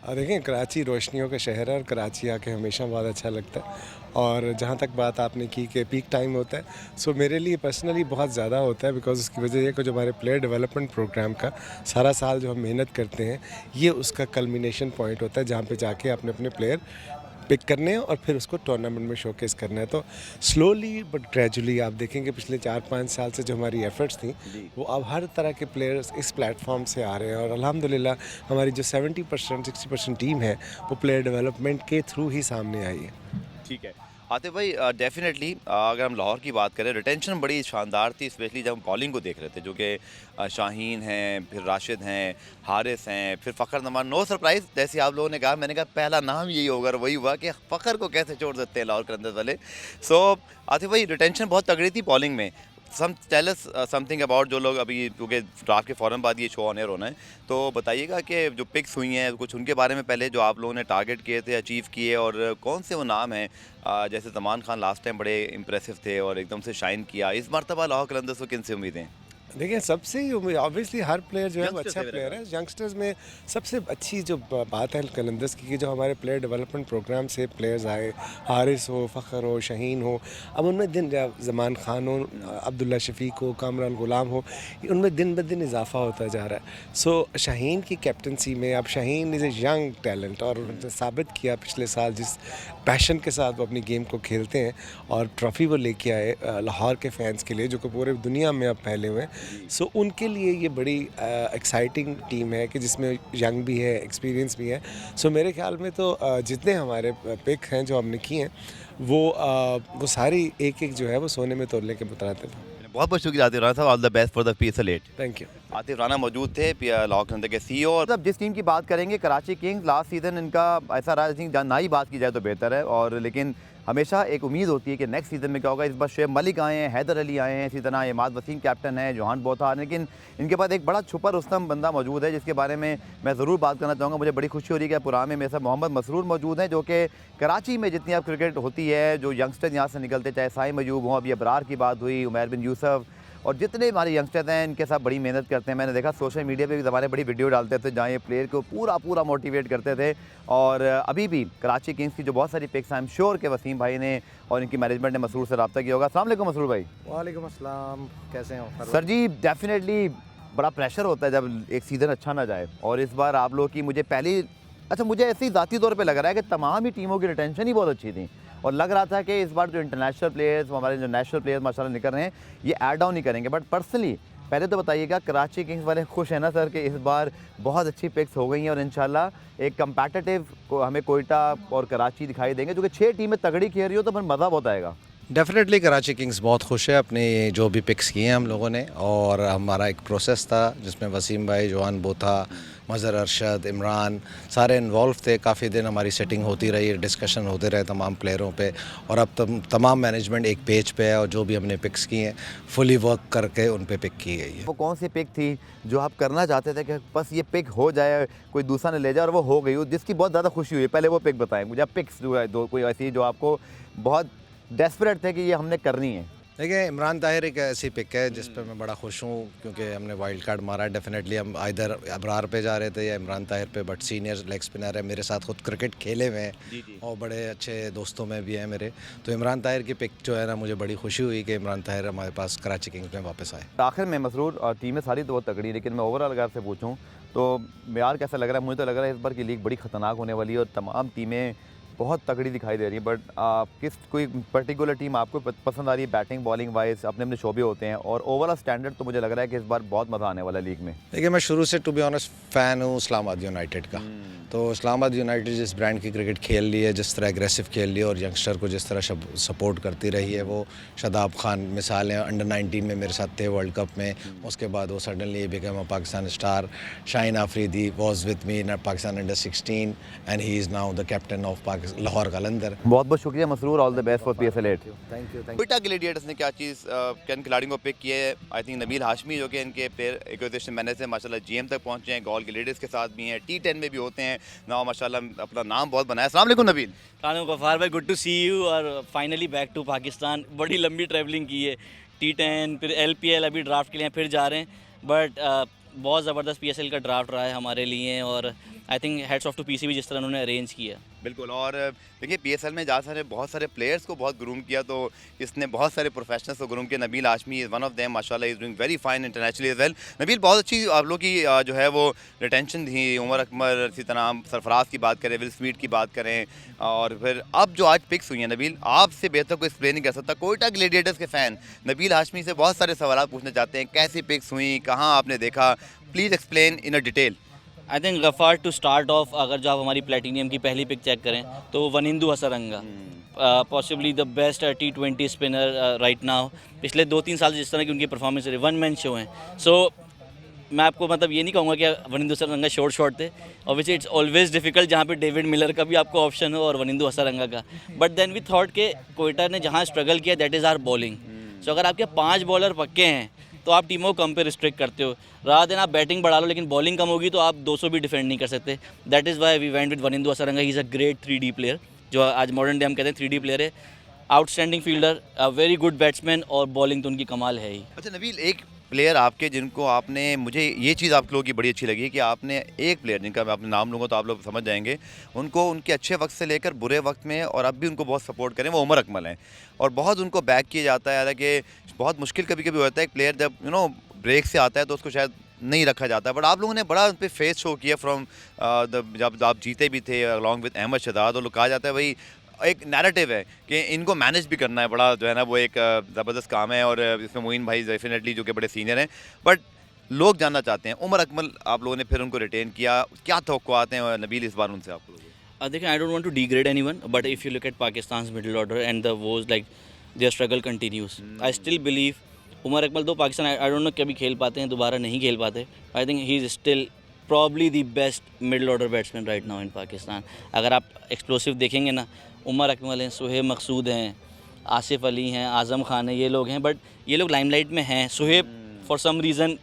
देखें, कराची रोशनियों का शहर है और कराची आके हमेशा बहुत अच्छा लगता है। और जहाँ तक बात आपने की कि पीक टाइम होता है, सो मेरे लिए पर्सनली बहुत ज़्यादा होता है, बिकॉज उसकी वजह ये कि जो हमारे प्लेयर डेवलपमेंट प्रोग्राम का सारा साल जो हम मेहनत करते हैं, ये उसका कल्मिनेशन पॉइंट होता है जहाँ पे जाके अपने अपने प्लेयर पिक करने हैं और फिर उसको टूर्नामेंट में शोकेस करना है। तो स्लोली बट ग्रेजुअली आप देखेंगे पिछले 4-5 साल से जो हमारी एफर्ट्स थी वो अब हर तरह के प्लेयर्स इस प्लेटफॉर्म से आ रहे हैं और अल्हम्दुलिल्लाह हमारी जो 70% 60% टीम है वो प्लेयर डेवलपमेंट के थ्रू ही सामने आई है। ठीक है आतिफ भाई, डेफिनेटली अगर हम लाहौर की बात करें, रिटेंशन बड़ी शानदार थी, स्पेशली जब हम बॉलिंग को देख रहे थे, जो कि शाहीन हैं, फिर राशिद हैं, हारिस हैं, फिर फ़खर नमान। नो सरप्राइज़, जैसे आप लोगों ने कहा, मैंने कहा पहला नाम यही होगा और वही हुआ कि फ़खर को कैसे छोड़ सकते हैं लाहौर कलंदर्स वाले। सो आतिफ भाई, रिटेंशन बहुत तगड़ी थी बॉलिंग में। टेल अस समथिंग अबाउट, जो लोग अभी, क्योंकि ड्राफ्ट के फ़ौरन बाद ये शो ऑन एयर होना है, तो बताइएगा कि जो पिक्स हुई हैं कुछ उनके बारे में पहले जो आप लोगों ने टारगेट किए थे, अचीव किए, और कौन से वो नाम हैं। जैसे ज़मान खान लास्ट टाइम बड़े इंप्रेसिव थे और एकदम से शाइन किया, इस मरतबा लाहौर कलंदर्स को किन से उम्मीदें? देखिए सबसे ही ऑब्वियसली हर प्लेयर जो है वो Youngsters अच्छा है प्लेयर मेरा है। यंगस्टर्स में सबसे अच्छी जो बात है कलंदर्स की कि जो हमारे प्लेयर डेवलपमेंट प्रोग्राम से प्लेयर्स आए, हारिस हो, फ़खर हो, शाहीन हो, अब उनमें दिन ज़मान खान हो, अब्दुल्ला शफीक हो, कामरान गुलाम हो, उनमें दिन ब दिन इजाफा होता जा रहा है। सो शाहीन की कैप्टनसी में अब Shaheen is a young talent और उन्होंने साबित किया पिछले साल जिस पैशन के साथ वो अपनी गेम को खेलते हैं और ट्रॉफ़ी वो लेके आए लाहौर के फैंस के लिए, जो कि पूरे दुनिया में अब फैले हुए हैं। सो उनके लिए ये बड़ी एक्साइटिंग टीम है कि जिसमें यंग भी है, एक्सपीरियंस भी है। सो मेरे ख्याल में तो जितने हमारे पिक हैं जो हमने किए हैं वो सारी एक जो है वो सोने में तोलने के मुतरातिब हैं। बहुत बहुत शुक्रिया आतिफ राना साहब, all the best for the PSL 8। Thank you. Atif Rana मौजूद थे, लाहौर कलंदर के CEO। और अब जिस टीम की बात करेंगे, कराची किंग्स, लास्ट सीज़न इनका ऐसा रहा, आई थिंक ना ही बात की जाए तो बेहतर है, और लेकिन हमेशा एक उम्मीद होती है कि नेक्स्ट सीज़न में क्या होगा। इस बार शुएब मलिक आए हैं, हैदर अली आए हैं, इसी तरह इमाद वसीम कैप्टन है, जोहान बोथा, लेकिन इनके पास एक बड़ा छुपा रुस्तम बंदा मौजूद है जिसके बारे में मैं ज़रूर बात करना चाहूँगा। मुझे बड़ी खुशी हो रही है कि पुराने में मेरे साथ मोहम्मद मसरूर मौजूद हैं, जो कि कराची में जितनी अब क्रिकेट होती है, जो यंगस्टर यहाँ से निकलते, चाहे साइम अयूब हों, अभी अबरार की बात हुई, उमैर बिन यूसुफ, और जितने हमारे यंगस्टर्स हैं इनके साथ बड़ी मेहनत करते हैं। मैंने देखा सोशल मीडिया पे भी हमारे बड़ी वीडियो डालते थे जहाँ ये प्लेयर को पूरा मोटिवेट करते थे। और अभी भी कराची किंग्स की जो बहुत सारी पिक्स, आई एम श्योर कि वसीम भाई ने और इनकी मैनेजमेंट ने मसरूर से रब्ता किया होगा। अस्सलाम वालेकुम मसरूर भाई। वालेकुम अस्सलाम, कैसे हो सर जी, डेफिनेटली बड़ा प्रेशर होता है जब एक सीज़न अच्छा ना जाए, और इस बार आप लोग की मुझे ऐसे ही ज़ाती तौर पे लग रहा है कि तमाम ही टीमों की रिटेंशन ही बहुत अच्छी थी, और लग रहा था कि इस बार जो इंटरनेशनल प्लेयर्स, हमारे जो नेशनल प्लेयर्स माशाल्लाह निकल रहे हैं, ये ऐड डाउन नहीं करेंगे। बट पर्सनली पहले तो बताइएगा, कराची किंग्स वाले खुश हैं ना सर कि इस बार बहुत अच्छी पिक्स हो गई हैं और इंशाल्लाह एक कंपेटिटिव को हमें कोयटा और कराची दिखाई देंगे, जो कि 6 टीमें तगड़ी खेल रही हो, तो फिर मज़ा बहुत आएगा। डेफिनेटली कराची किंग्स बहुत खुश है अपने जो भी पिक्स किए हैं हम लोगों ने, और हमारा एक प्रोसेस था जिसमें वसीम भाई, जोहान बोथा, मज़हर अरशद, इमरान सारे इन्वॉल्व थे। काफ़ी दिन हमारी सेटिंग होती रही, डिस्कशन होते रहे तमाम प्लेयरों पे, और अब तमाम मैनेजमेंट एक पेज पे है और जो भी हमने पिक्स किए हैं फुली वर्क करके उन पे पिक की गई है। वो कौन सी पिक थी जो आप करना चाहते थे कि बस ये पिक हो जाए, कोई दूसरा ने ले जाए, और वो हो गई हो, जिसकी बहुत ज़्यादा खुशी हुई? पहले वो पिक बताएं मुझे, पिक्स जो है दो कोई ऐसी जो आपको बहुत डेस्परेट थे कि ये हमने करनी है। देखिए, इमरान ताहिर एक ऐसी पिक है जिस पे मैं बड़ा खुश हूँ क्योंकि हमने वाइल्ड कार्ड मारा है। डेफिनेटली हम इधर अबरार पे जा रहे थे या इमरान ताहिर पे, बट सीनियर लेग स्पिनर है, मेरे साथ खुद क्रिकेट खेले हुए हैं और बड़े अच्छे दोस्तों में भी हैं मेरे, तो इमरान ताहिर की पिक जो है ना, मुझे बड़ी खुशी हुई कि इमरान ताहिर हमारे पास कराची किंग्स में वापस आए। आखिर में मसरूर, और टीमें सारी तो बहुत तगड़ी, लेकिन मैं ओवरऑल अगर आपसे पूछूं तो यार कैसा लग रहा है? मुझे तो लग रहा है इस बार की लीग बड़ी ख़तरनाक होने वाली है और तमाम टीमें बहुत तगड़ी दिखाई दे रही है। बट कोई पर्टिकुलर टीम आपको पसंद आ रही है बैटिंग बॉलिंग वाइज? अपने अपने शोबे होते हैं, और ओवरऑल स्टैंडर्ड तो मुझे लग रहा है कि इस बार बहुत मज़ा आने वाला है लीग में। देखिए, मैं शुरू से टू बी ऑनेस्ट फ़ैन हूँ इस्लामाबाद यूनाइटेड का। तो इस्लामाबाद यूनाइटेड जिस ब्रांड की क्रिकेट खेल रही है, जिस तरह एग्रेसिव खेल रही है और यंगस्टर को जिस तरह सपोर्ट करती रही है, वो शादाब खान मिसाल है, अंडर 19 में मेरे साथ थे वर्ल्ड कप में, उसके बाद वो suddenly become a Pakistan star. Shaheen Afridi was with me in Pakistan under 16 and he is now the captain of Lahore Qalandar. बहुत बहुत शुक्रिया Masroor, all the best for PSL 8। Thank you. Quetta Gladiators ने क्या चीज़ किन खिलाड़ियों को पिक किया है? आई थिंक नबील हाशमी जो कि इनके प्लेयर एक्विजिशन मैनेजर माशाल्लाह GM तक पहुंचे हैं, गॉल ग्लेडिएटर्स के साथ भी हैं, T10 में भी होते हैं ना, माशाल्लाह अपना नाम बहुत बनाया। अस्सलाम वालेकुम नबील। खान गफ़ार भाई, गुड टू सी यू, और फाइनली बैक टू पाकिस्तान। बड़ी लंबी ट्रैवलिंग की है, T10 फिर LPL, अभी ड्राफ्ट के लिए फिर जा रहे हैं, बट बहुत ज़बरदस्त PSL का ड्राफ्ट रहा है हमारे लिए, और I think heads off to PCB जिस तरह उन्होंने अरेंज किया। बिल्कुल। और देखिए पीएसएल में जहाँ सारे बहुत सारे प्लेयर्स को बहुत ग्रूम किया, तो इसने बहुत सारे प्रोफेशनल्स को ग्रूम किया। Nabeel Hashmi is one of them, माशाल्लाह is doing very fine internationally as well. Nabeel, बहुत अच्छी आप लोग की जो है वो रिटेंशन थी। उमर अकमल, इसी तरह सरफराज की बात करें, विल स्मिथ की बात करें, और फिर अब जो आज पिक्स हुई हैं नबील, आपसे बेहतर कोई एक्सप्लेन नहीं कर सकता। कोयटा ग्लेडिएटर्स के फ़ैन नबील हाशमी से बहुत सारे सवाल पूछना चाहते हैं, कैसी पिक्स हुई, कहाँ आपने देखा, please explain in a detail. I think Ghaffar to start off, अगर जो आप हमारी प्लेटिनियम की पहली पिक चेक करें तो Wanindu Hasaranga, possibly the best T20 spinner right now. पिछले 2-3 साल जिस तरह की उनकी परफॉर्मेंस रही, वन मैन शो हैं। सो मैं आपको मतलब ये नहीं कहूँगा कि वनिंदु हसरंगा शॉर्ट थे। ऑब्वियसली इट्स ऑलवेज डिफिकल्ट जहाँ पे डेविड मिलर का भी आपको ऑप्शन हो और वनिंदु हसरंगा का, बट देन वी थॉट के कोयटा ने जहाँ स्ट्रगल किया दैट इज़ आर बॉलिंग। सो अगर आपके 5 बॉलर पक्के हैं तो आप टीमों को कम पे रिस्ट्रिक्ट करते हो, रात दिन आप बैटिंग बढ़ा लो, लेकिन बॉलिंग कम होगी तो आप 200 भी डिफेंड नहीं कर सकते। That is why we went with Wanindu Hasaranga. He is a great 3D player, जो आज मॉडर्न डे हम कहते हैं 3D प्लेयर है। Outstanding fielder, very good batsman, और बॉलिंग तो उनकी कमाल है ही। अच्छा नबील, एक प्लेयर आपके जिनको आपने, मुझे ये चीज़ आप लोगों की बड़ी अच्छी लगी कि आपने एक प्लेयर जिनका मैं अपने नाम लूँगा तो आप लोग समझ जाएंगे, उनको उनके अच्छे वक्त से लेकर बुरे वक्त में और अब भी उनको बहुत सपोर्ट करें, वो उमर अकमल हैं। और बहुत उनको बैक किया जाता है, हालांकि बहुत मुश्किल कभी कभी होता है एक प्लेयर जब ब्रेक से आता है तो उसको शायद नहीं रखा जाता है, बट आप लोगों ने बड़ा उन पर फेस शो किया फ्रॉम जब आप जीते भी थे अलॉन्ग विद अहमद शहजाद। और लोग कहा जाता है भाई एक नैरेटिव है कि इनको मैनेज भी करना है, बड़ा जो है ना वो एक ज़बरदस्त काम है, और इसमें मोइन भाई डेफिनेटली जो कि बड़े सीनियर हैं। बट लोग जानना चाहते हैं, उमर अकमल आप लोगों ने फिर उनको रिटेन किया, क्या तवक्कुआत हैं नबील इस बार उनसे आप लोगों को? देखिए, I don't want to degrade anyone, but if you look at Pakistan middle order and the was like their struggle continues, I still believe Umar Akmal, though Pakistan I don't know कभी खेल पाते हैं, दोबारा नहीं खेल पाते, आई think he is still probably the best middle order batsman right now in Pakistan. अगर आप एक्सप्लोसिव देखेंगे ना, उमर अकमल हैं, सुहेब मकसूद हैं, आसिफ अली हैं, आज़म खान है, ये लोग हैं, बट ये लोग लाइमलाइट में हैं। Sohaib for some reason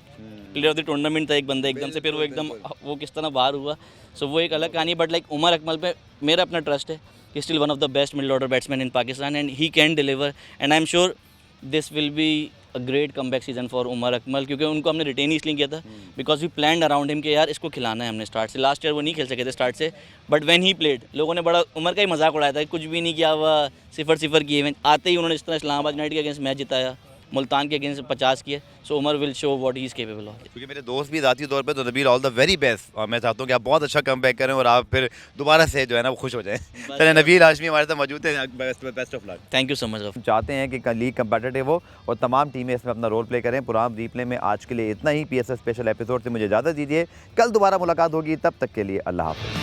player of the tournament था एक बंदा एकदम से, फिर वो एकदम वो किस तरह बाहर हुआ, सो वो एक अलग कहानी। बट लाइक उमर अकमल पे मेरा अपना ट्रस्ट है कि still one of the best middle order batsman in Pakistan and he can deliver, and I am sure this will be a great comeback season for Umar Akmal, क्योंकि उनको हमने रिटेन इसलिए किया था because we planned around him कि यार इसको खिलाना है हमने स्टार्ट से। लास्ट ईयर वो नहीं खेल सके थे स्टार्ट से, बट व्हेन ही प्लेड लोगों ने बड़ा उमर का ही मजाक उड़ाया था, कुछ भी नहीं किया हुआ, 0-0 किए, आते ही उन्होंने इस तरह इस्लामाबाद यूनाइटेड के अगेंस्ट मैच जिताया, मुल्तान के अगेंस्ट 50 किए। So Umar will show what he is capable of. क्योंकि मेरे दोस्त भी ज़ाती तौर पे, तो Nabeel all the very best, और मैं चाहता हूँ कि आप बहुत अच्छा कम बैक करें और आप फिर दोबारा से जो है ना वो खुश हो जाएं। चलिए, नबील हाशमी हमारे साथ मौजूद हैं, best of luck. Thank you so much. हम चाहते हैं कि लीग कंपेटिटिव हो और तमाम टीमें इसमें अपना रोल प्ले करें। पुराम रीप्ले में आज के लिए इतना ही। PSL स्पेशल एपिसोड से मुझे इजाज़त दीजिए, कल दोबारा मुलाकात होगी, तब तक के लिए अल्लाह हाफ़िज़।